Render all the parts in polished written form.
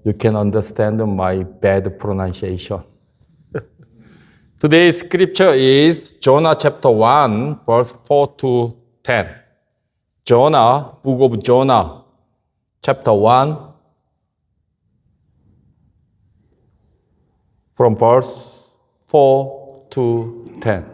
you can understand my bad pronunciation. Today's scripture is Jonah chapter 1, verse 4 to 10. Jonah, book of Jonah, chapter 1, from verse 4 to 10.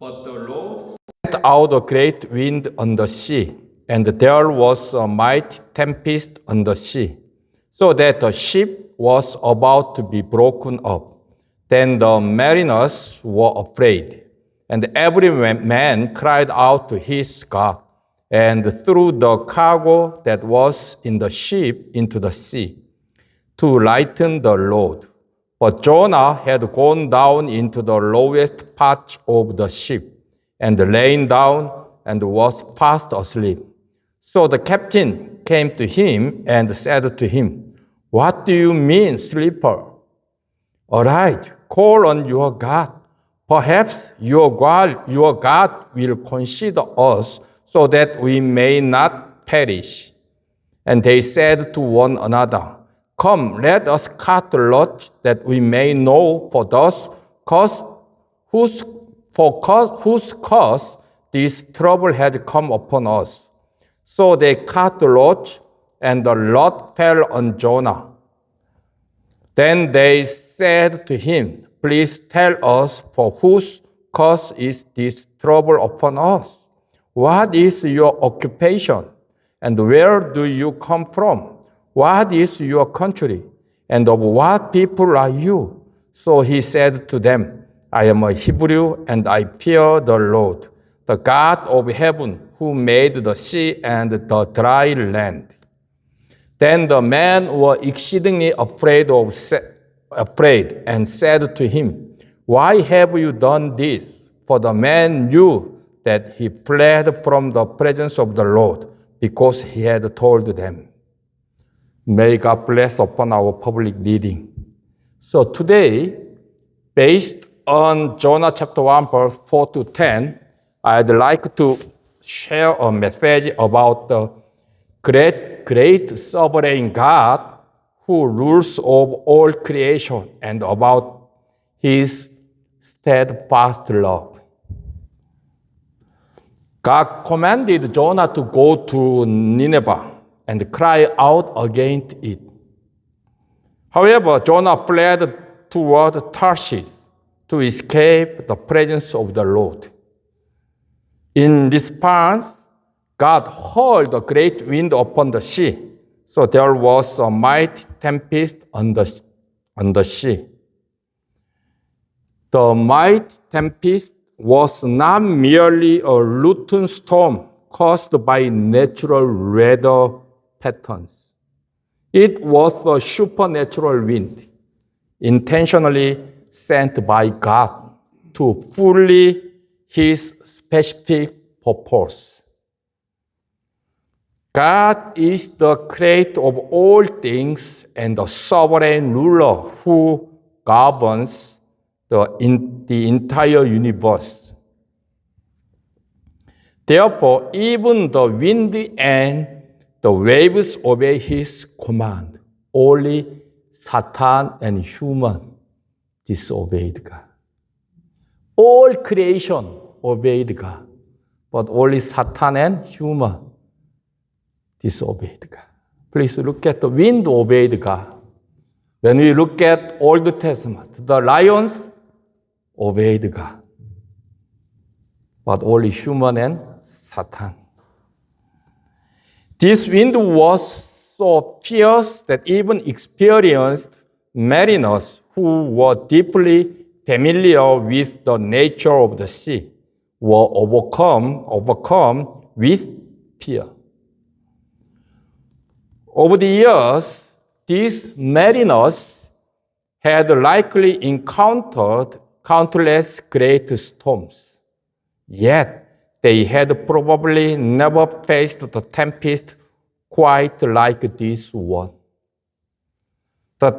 But the Lord sent out a great wind on the sea, and there was a mighty tempest on the sea, so that the ship was about to be broken up. Then the mariners were afraid, and every man cried out to his God, and threw the cargo that was in the ship into the sea, to lighten the load. But Jonah had gone down into the lowest part of the ship, and lain down and was fast asleep. So the captain came to him and said to him, "What do you mean, sleeper? Arise, call on your God. Perhaps your God will consider us so that we may not perish." And they said to one another, "Come, let us cut the lot, that we may know for whose cause this trouble has come upon us." So they cut the lot, and the lot fell on Jonah. Then they said to him, "Please tell us, for whose cause is this trouble upon us? What is your occupation, and where do you come from? What is your country, and of what people are you?" So he said to them, "I am a Hebrew, and I fear the Lord, the God of heaven, who made the sea and the dry land." Then the men were exceedingly afraid and said to him, "Why have you done this?" For the man knew that he fled from the presence of the Lord, because he had told them. May God bless upon our public reading. So today, based on Jonah chapter 1, verse 4 to 10, I'd like to share a message about the great sovereign God who rules over all creation, and about his steadfast love. God commanded Jonah to go to Nineveh and cry out against it. However, Jonah fled toward Tarshish to escape the presence of the Lord. In response, God hurled a great wind upon the sea, so there was a mighty tempest on the sea. The mighty tempest was not merely a routine storm caused by natural weather patterns. It was a supernatural wind, intentionally sent by God to fulfill his specific purpose. God is the creator of all things and the sovereign ruler who governs the entire universe. Therefore, even the wind and the waves obey his command. Only Satan and human disobeyed God. All creation obeyed God, but only Satan and human disobeyed God. Please look at the wind obeyed God. When we look at Old Testament, the lions obeyed God, but only human and Satan. This wind was so fierce that even experienced mariners who were deeply familiar with the nature of the sea were overcome with fear. Over the years, these mariners had likely encountered countless great storms. Yet, they had probably never faced the tempest quite like this one. The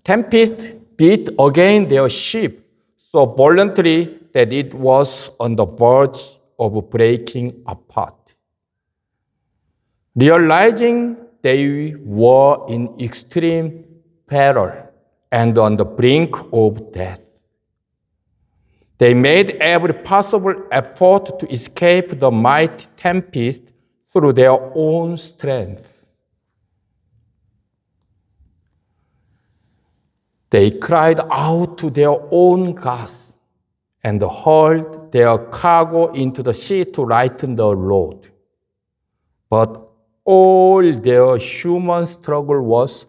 tempest beat against their ship so violently that it was on the verge of breaking apart. Realizing they were in extreme peril and on the brink of death, they made every possible effort to escape the mighty tempest through their own strength. They cried out to their own gods and hurled their cargo into the sea to lighten the load. But all their human struggle was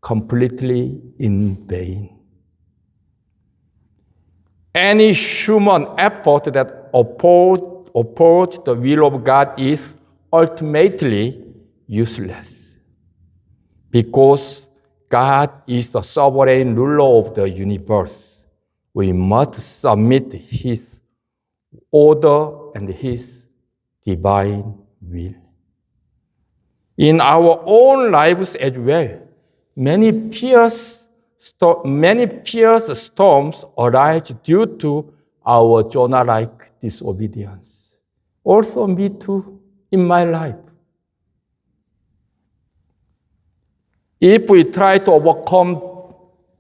completely in vain. Any human effort that opposed the will of God is ultimately useless, because God is the sovereign ruler of the universe. We must submit His order and His divine will. In our own lives as well, many fierce storms arise due to our Jonah-like disobedience. Also me too, in my life. If we try to overcome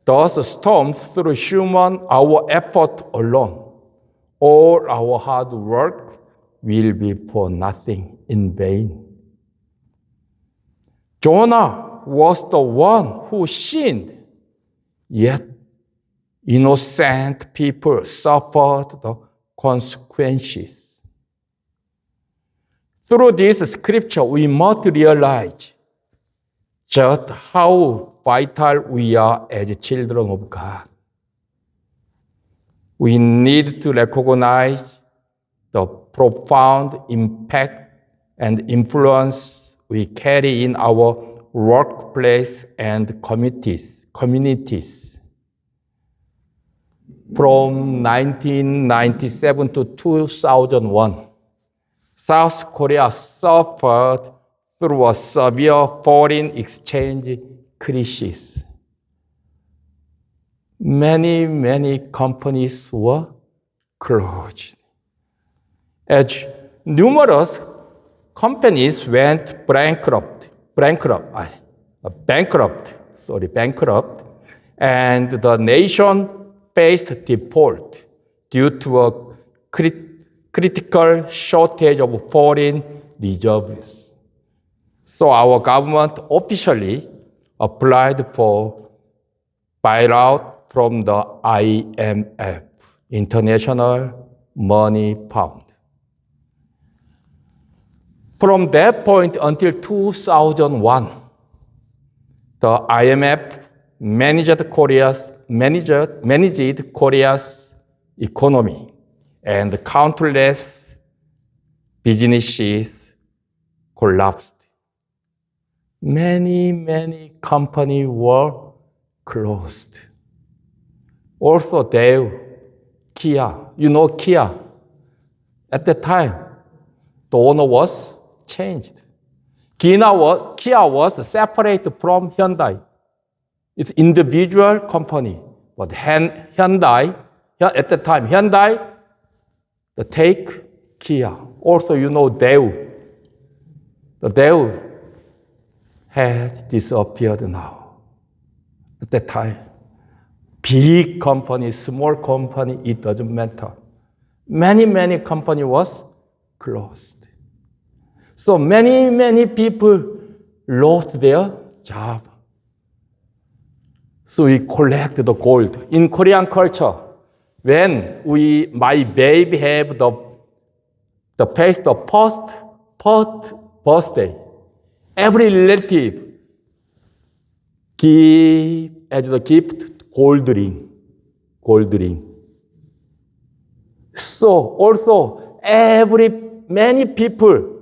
those storms through our effort alone, all our hard work will be for nothing, in vain. Jonah was the one who sinned, yet innocent people suffered the consequences. Through this scripture, we must realize just how vital we are as children of God. We need to recognize the profound impact and influence we carry in our workplace and communities. From 1997 to 2001, South Korea suffered through a severe foreign exchange crisis. Many companies were closed, as numerous companies went bankrupt, and the nation faced default due to a critical shortage of foreign reserves. So our government officially applied for bailout from the IMF, International Money Fund. From that point until 2001, the IMF managed Korea's economy, and countless businesses collapsed. Many companies were closed. Also, Kia, Kia. At that time, the owner was changed. Kia was separated from Hyundai. It's individual company. But Hyundai, at the time, Hyundai, the take Kia. Also, Daewoo. The Daewoo has disappeared now. At that time, big company, small company, it doesn't matter. Many company was closed. So many people lost their job. So we collect the gold. In Korean culture, when my baby have the first birthday, every relative give as the gift gold ring. So also many people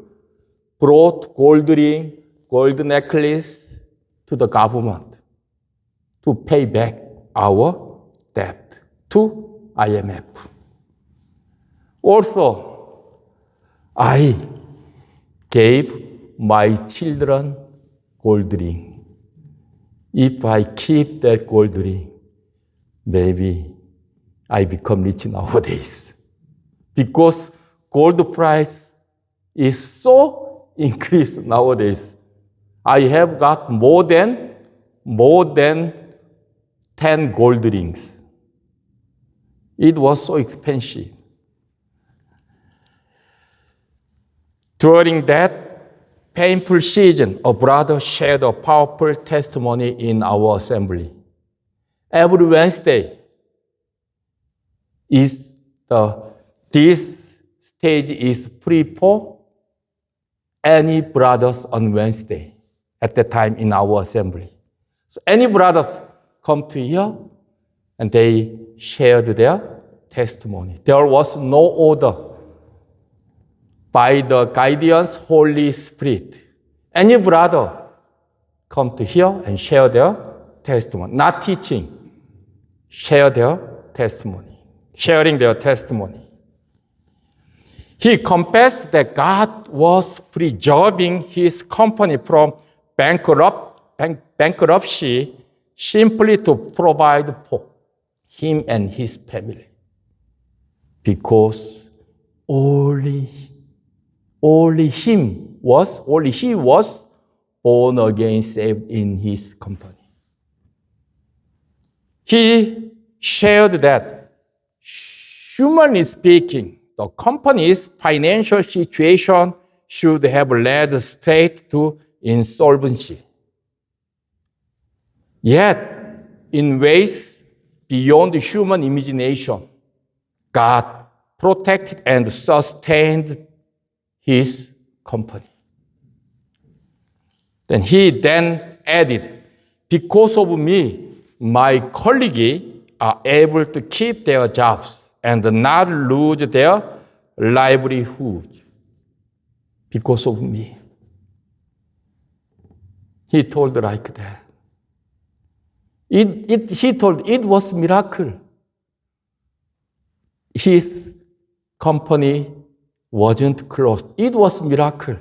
brought gold ring, gold necklace to the government to pay back our debt to IMF. Also, I gave my children gold ring. If I keep that gold ring, maybe I become rich nowadays. Because gold price is so increased nowadays. I have got more than 10 gold rings. It was so expensive. During that painful season, a brother shared a powerful testimony in our assembly. Every Wednesday, this stage is free for any brothers on Wednesday at the time in our assembly. So any brothers come to here and they shared their testimony. There was no order by the guidance Holy Spirit. Any brother come to here and share their testimony, not teaching, share their testimony, sharing their testimony. He confessed that God was preserving his company from bankruptcy simply to provide for him and his family. Because only he was born again, saved in his company. He shared that, humanly speaking, the company's financial situation should have led straight to insolvency. Yet, in ways beyond human imagination, God protected and sustained his company. Then he added, because of me, my colleagues are able to keep their jobs and not lose their livelihood because of me. He told like that. He told it was a miracle. His company wasn't closed. It was a miracle.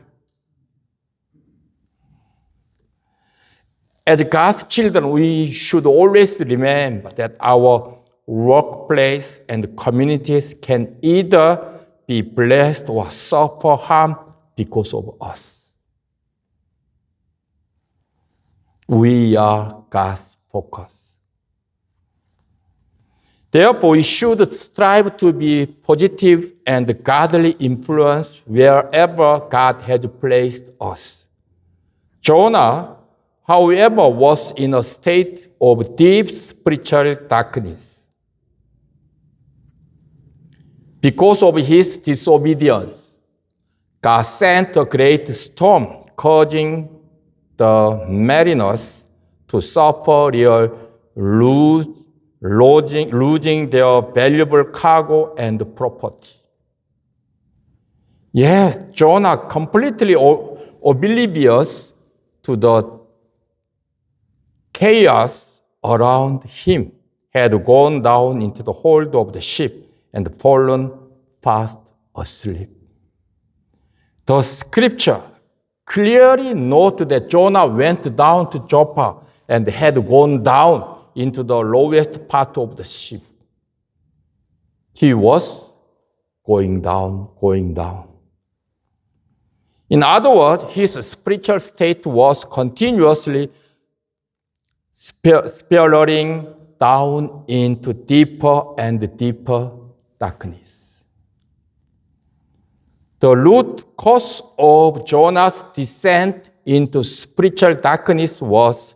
As God's children, we should always remember that our workplace and communities can either be blessed or suffer harm because of us. We are God's focus. Therefore, we should strive to be positive and godly influence wherever God has placed us. Jonah, however, was in a state of deep spiritual darkness. Because of his disobedience, God sent a great storm, causing the mariners to suffer losing their valuable cargo and property. Yet, Jonah, completely oblivious to the chaos around him, had gone down into the hold of the ship and fallen fast asleep. The scripture clearly notes that Jonah went down to Joppa and had gone down into the lowest part of the ship. He was going down. In other words, his spiritual state was continuously spiraling down into deeper and deeper darkness. The root cause of Jonah's descent into spiritual darkness was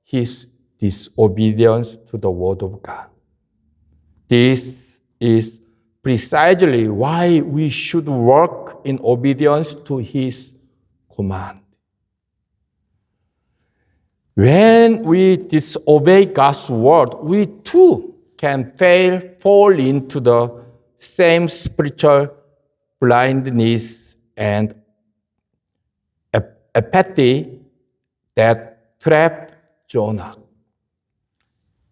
his disobedience to the word of God. This is precisely why we should work in obedience to his command. When we disobey God's word, we too can fall into the same spiritual blindness and apathy that trapped Jonah.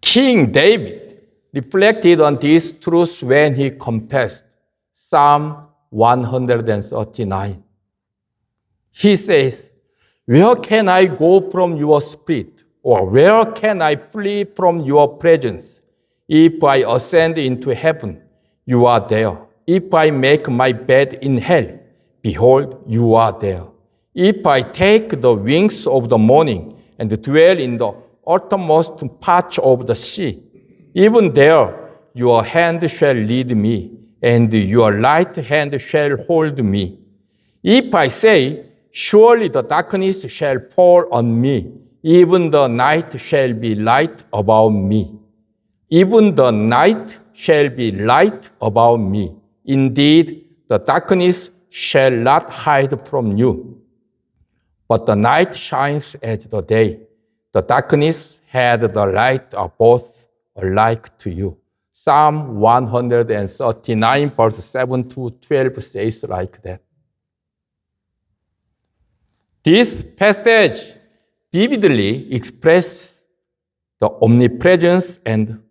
King David reflected on these truths when he confessed Psalm 139. He says, "Where can I go from your spirit? Or where can I flee from your presence? If I ascend into heaven, you are there. If I make my bed in hell, behold, you are there. If I take the wings of the morning and dwell in the uttermost parts of the sea, even there your hand shall lead me, and your right hand shall hold me. If I say, surely the darkness shall fall on me, even the night shall be light about me. Even the night shall be light about me. Indeed, the darkness shall not hide from you. But the night shines as the day. The darkness and the light are both alike to you. Psalm 139, verse 7 to 12 says like that. This passage vividly expresses the omnipresence and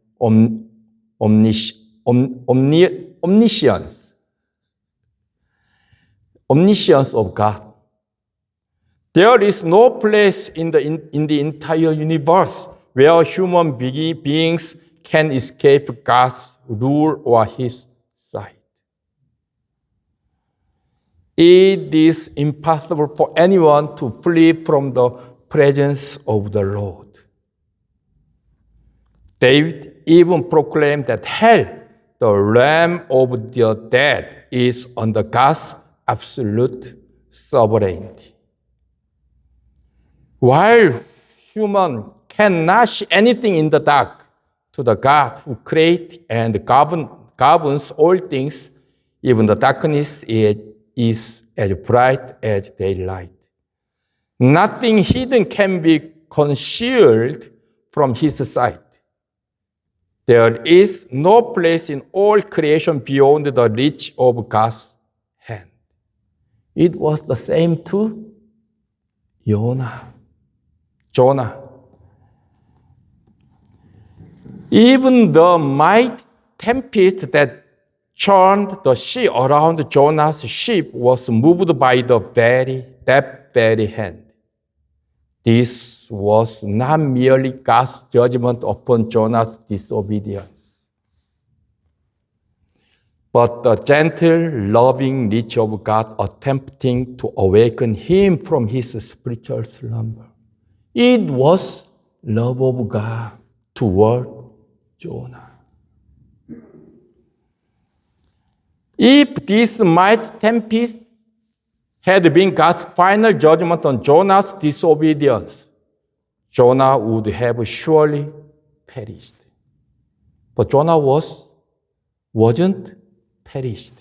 omniscience of God. There is no place in the entire universe where human beings can escape God's rule or His sight. It is impossible for anyone to flee from the presence of the Lord. David even proclaimed that hell, the realm of the dead, is under God's absolute sovereignty. While human cannot see anything in the dark, to the God who creates and governs all things, even the darkness is as bright as daylight. Nothing hidden can be concealed from His sight. There is no place in all creation beyond the reach of God's hand. It was the same to Jonah. Even the mighty tempest that churned the sea around Jonah's ship was moved by that very hand. This was not merely God's judgment upon Jonah's disobedience, but the gentle, loving nature of God attempting to awaken him from his spiritual slumber. It was love of God toward Jonah. If this mighty tempest had been God's final judgment on Jonah's disobedience, Jonah would have surely perished. But Jonah wasn't perished.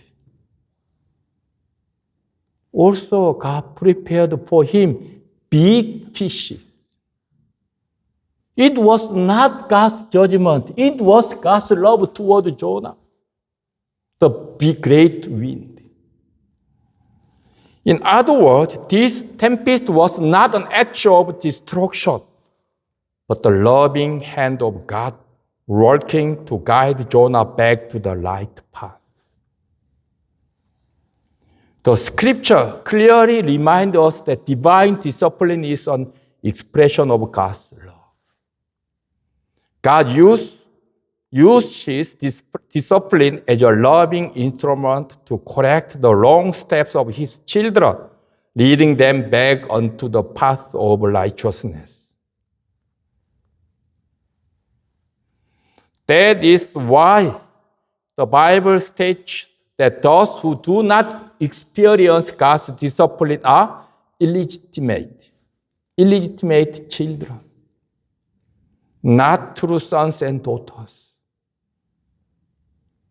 Also, God prepared for him big fishes. It was not God's judgment. It was God's love toward Jonah. The big great wind. In other words, this tempest was not an act of destruction, but the loving hand of God working to guide Jonah back to the right path. The scripture clearly reminds us that divine discipline is an expression of God's love. God uses this discipline as a loving instrument to correct the wrong steps of His children, leading them back onto the path of righteousness. That is why the Bible states that those who do not experience God's discipline are illegitimate children, not true sons and daughters.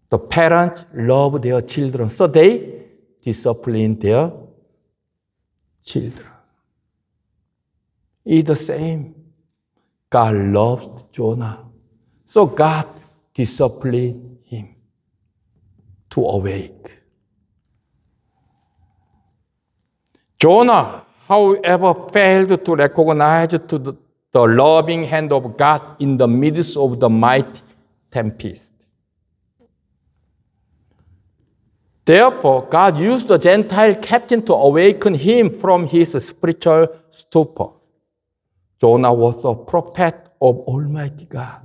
The parents love their children, so they discipline their children. It's the same. God loved Jonah, so God disciplined him to awake. Jonah, however, failed to recognize the loving hand of God in the midst of the mighty tempest. Therefore, God used the Gentile captain to awaken him from his spiritual stupor. Jonah was a prophet of Almighty God.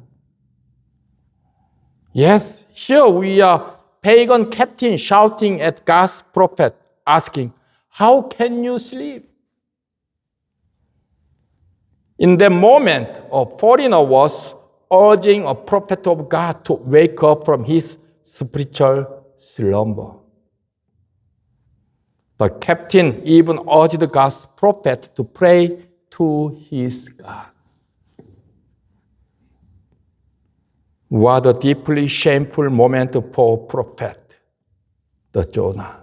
Yes, here we are pagan captain shouting at God's prophet, asking, how can you sleep? In that moment, a foreigner was urging a prophet of God to wake up from his spiritual slumber. The captain even urged God's prophet to pray to his God. What a deeply shameful moment for prophet, the Jonah.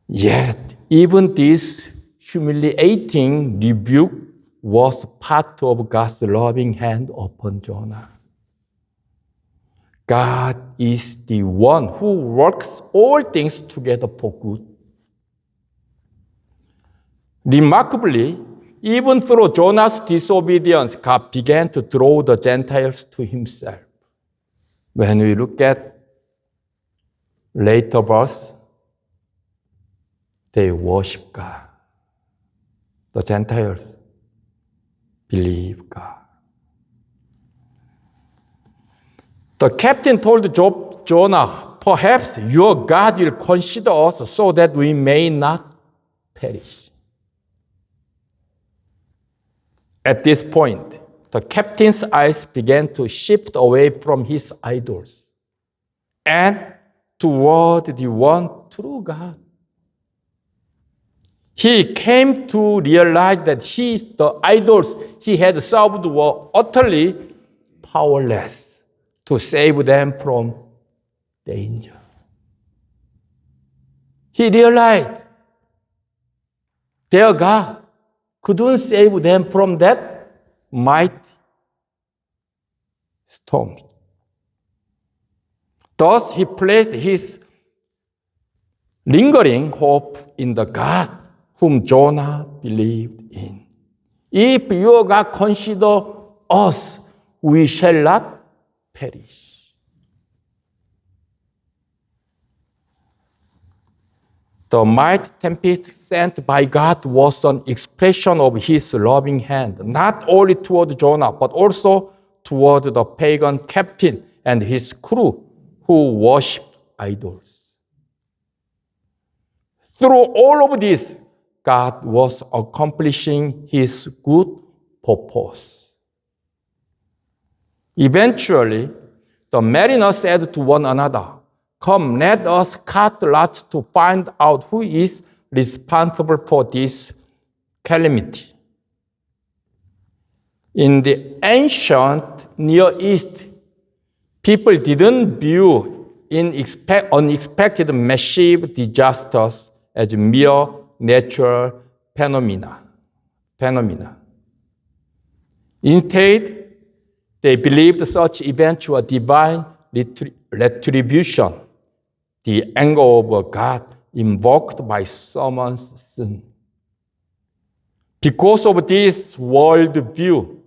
Yet, even this humiliating rebuke was part of God's loving hand upon Jonah. God is the one who works all things together for good. Remarkably, even through Jonah's disobedience, God began to draw the Gentiles to himself. When we look at later verse, they worship God. The Gentiles believe God. The captain told Jonah, perhaps your God will consider us so that we may not perish. At this point, the captain's eyes began to shift away from his idols and toward the one true God. He came to realize that the idols he had served were utterly powerless to save them from danger. He realized their God couldn't save them from that mighty storm. Thus, he placed his lingering hope in the God whom Jonah believed in. If your God consider us, we shall not perish. The mighty tempest sent by God was an expression of his loving hand, not only toward Jonah, but also toward the pagan captain and his crew who worshipped idols. Through all of this, God was accomplishing his good purpose. Eventually, the mariners said to one another, come, let us cast lots to find out who is responsible for this calamity. In the ancient Near East, people didn't view unexpected massive disasters as mere natural phenomena. Instead, they believed such events were divine retribution, the anger of God invoked by someone's sin. Because of this worldview,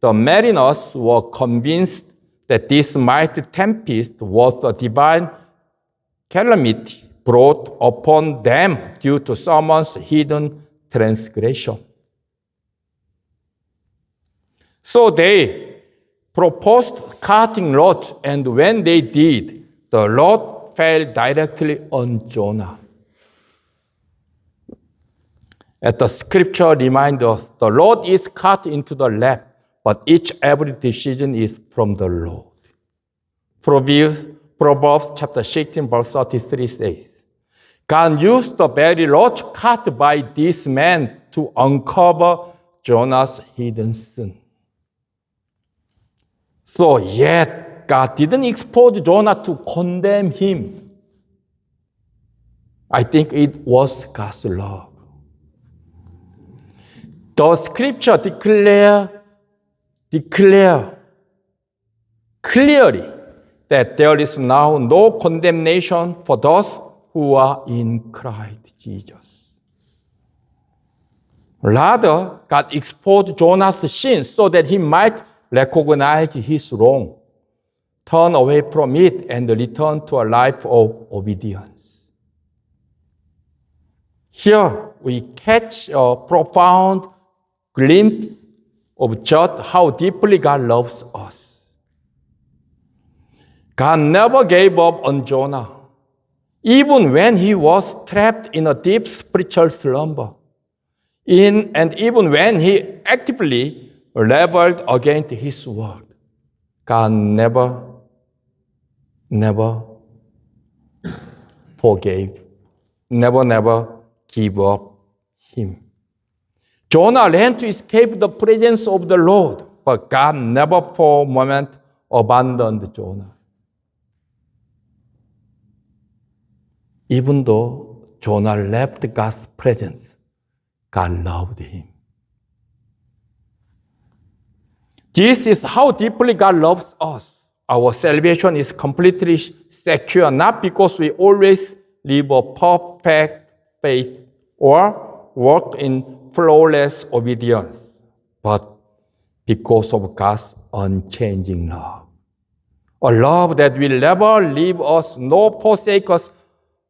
the mariners were convinced that this mighty tempest was a divine calamity brought upon them due to someone's hidden transgression. So they proposed casting lots, and when they did, the lot fell directly on Jonah. As the scripture reminds us, the lot is cut into the left, but every decision is from the Lord. Proverbs chapter 16, verse 33 says, God used the very lot cut by this man to uncover Jonah's hidden sin. So yet, God didn't expose Jonah to condemn him. I think it was God's love. The scripture declare clearly that there is now no condemnation for those who are in Christ Jesus. Rather, God exposed Jonah's sin so that he might recognize his wrong, turn away from it, and return to a life of obedience. Here we catch a profound glimpse of just how deeply God loves us. God never gave up on Jonah, even when he was trapped in a deep spiritual slumber, and even when he actively rebelled against his word. God never forgave, never give up him. Jonah ran to escape the presence of the Lord, but God never for a moment abandoned Jonah. Even though Jonah left God's presence, God loved him. This is how deeply God loves us. Our salvation is completely secure, not because we always live a perfect faith or work in flawless obedience, but because of God's unchanging love. A love that will never leave us nor forsake us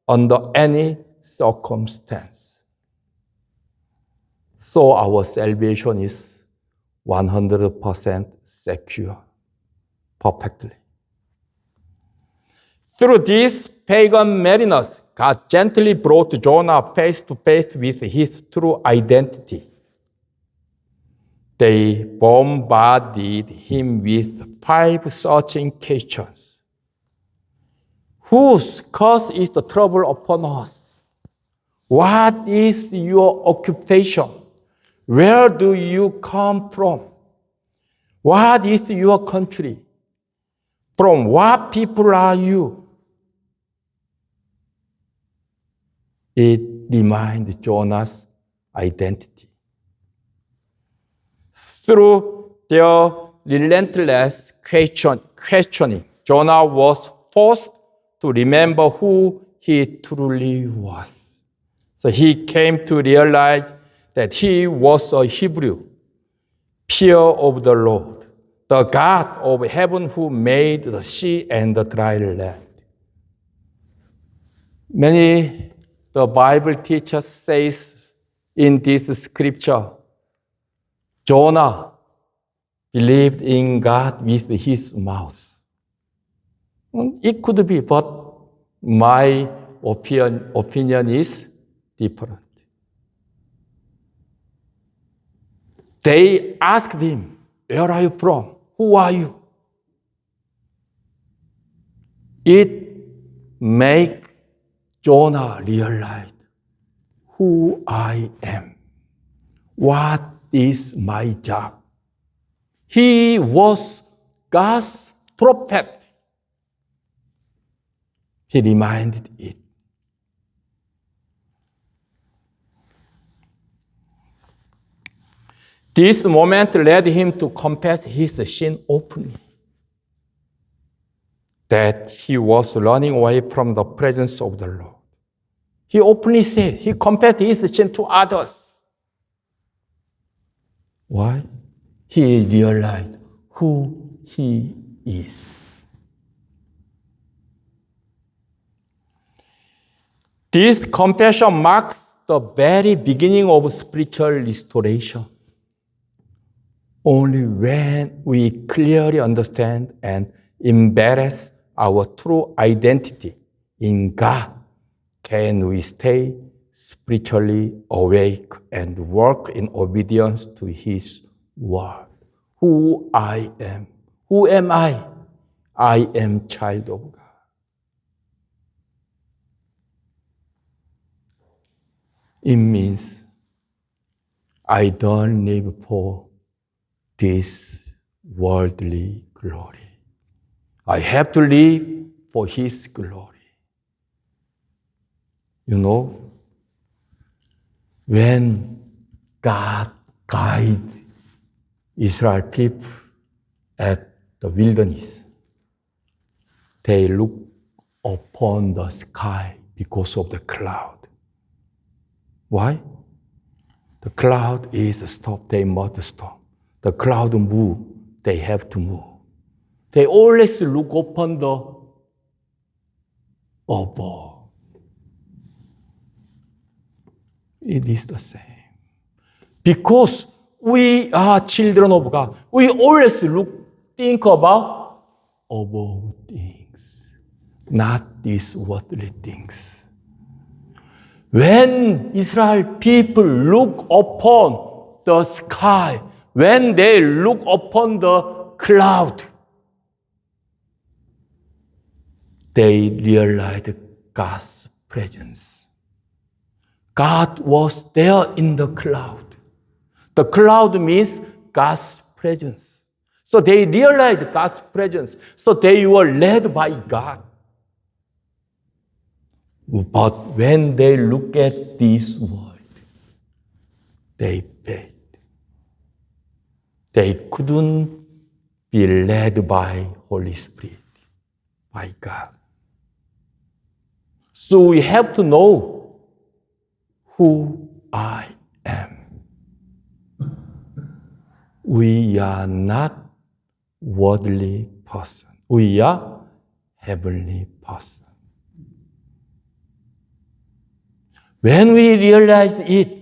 under any circumstance. So our salvation is 100% secure, perfectly. Through these pagan mariners, God gently brought Jonah face to face with his true identity. They bombarded him with 5 searching questions. Whose curse is the trouble upon us? What is your occupation? Where do you come from? What is your country? From what people are you? It reminds Jonah's identity. Through their relentless questioning, Jonah was forced to remember who he truly was. So he came to realize that he was a Hebrew, pure of the Lord, the God of heaven who made the sea and the dry land. The Bible teachers says in this scripture, Jonah believed in God with his mouth. It could be, but my opinion is different. They asked him, where are you from? Who are you? It makes Jonah realize who I am. What is my job? He was God's prophet. He reminded it. This moment led him to confess his sin openly. That he was running away from the presence of the Lord. He openly said, he confessed his sin to others. Why? He realized who he is. This confession marks the very beginning of spiritual restoration. Only when we clearly understand and embrace our true identity in God can we stay spiritually awake and work in obedience to His word. Who I am. Who am I? I am child of God. It means I don't live for this worldly glory. I have to live for His glory. You know, when God guided Israel people at the wilderness, they looked upon the sky because of the cloud. Why? The cloud is a stop, they must stop. The cloud move, they have to move. They always look upon the above. It is the same. Because we are children of God, we always think about above things, not these worldly things. When Israel people look upon the sky, when they look upon the cloud, they realized God's presence. God was there in the cloud. The cloud means God's presence. So they realized God's presence. So they were led by God. But when they look at this world, they failed. They couldn't be led by Holy Spirit, by God. So we have to know who I am. We are not worldly person. We are heavenly person. When we realize it,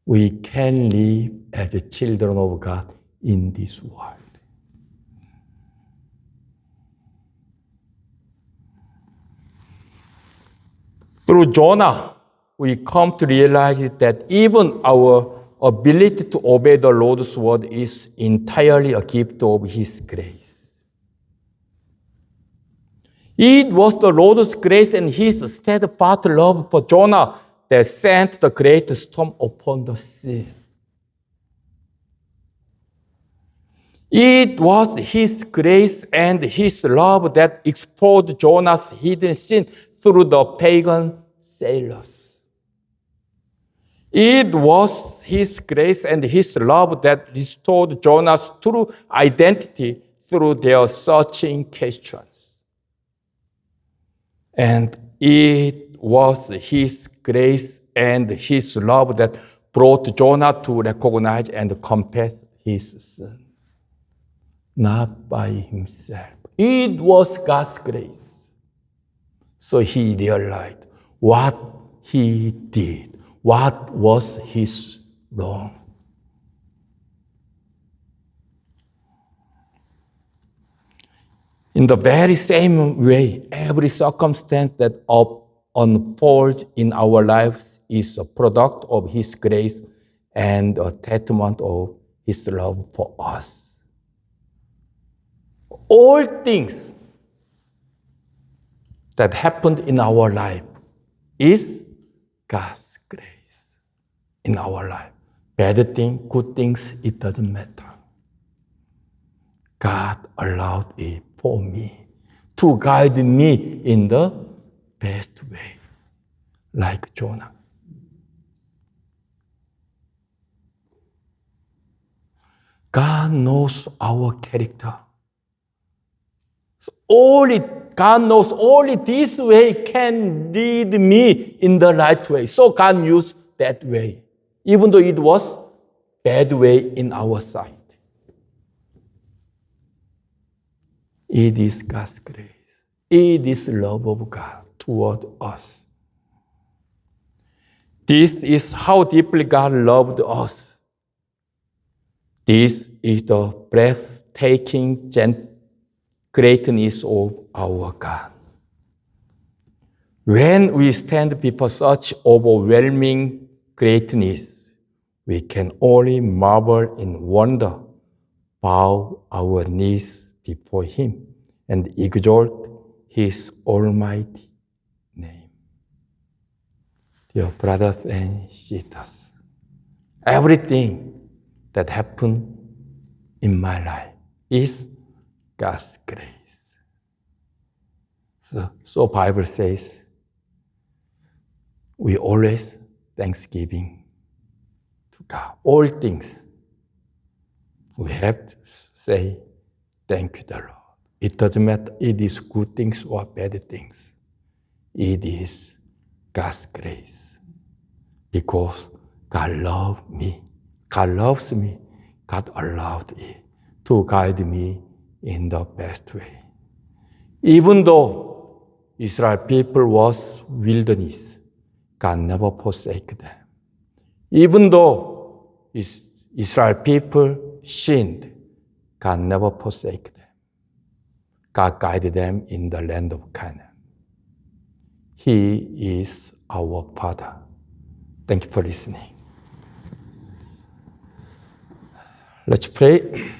we can live as the children of God in this world. Through Jonah, we come to realize that even our ability to obey the Lord's word is entirely a gift of His grace. It was the Lord's grace and His steadfast love for Jonah that sent the great storm upon the sea. It was His grace and His love that exposed Jonah's hidden sin through the pagan sailors. It was His grace and His love that restored Jonah's true identity through their searching questions. And it was His grace and His love that brought Jonah to recognize and confess his sin. Not by himself. It was God's grace. So he realized what he did, what was his wrong. In the very same way, every circumstance that unfolds in our lives is a product of His grace and a testament of His love for us. All things that happened in our life is God's grace in our life. Bad things, good things, it doesn't matter. God allowed it for me to guide me in the best way, like Jonah. God knows our character. So God knows only this way can lead me in the right way. So God used that way, even though it was bad way in our sight. It is God's grace. It is love of God toward us. This is how deeply God loved us. This is the breathtaking greatness of our God. When we stand before such overwhelming greatness, we can only marvel in wonder, bow our knees before Him, and exalt His almighty name. Dear brothers and sisters, everything that happened in my life is God's grace. So Bible says, we always thanksgiving to God. All things we have to say, thank you, the Lord. It doesn't matter it is good things or bad things. It is God's grace. Because God loved me. God loves me. God allowed it to guide me in the best way. Even though Israel people was wilderness, God never forsake them. Even though Israel people sinned, God never forsake them. God guided them in the land of Canaan. He is our Father. Thank you for listening. Let's pray.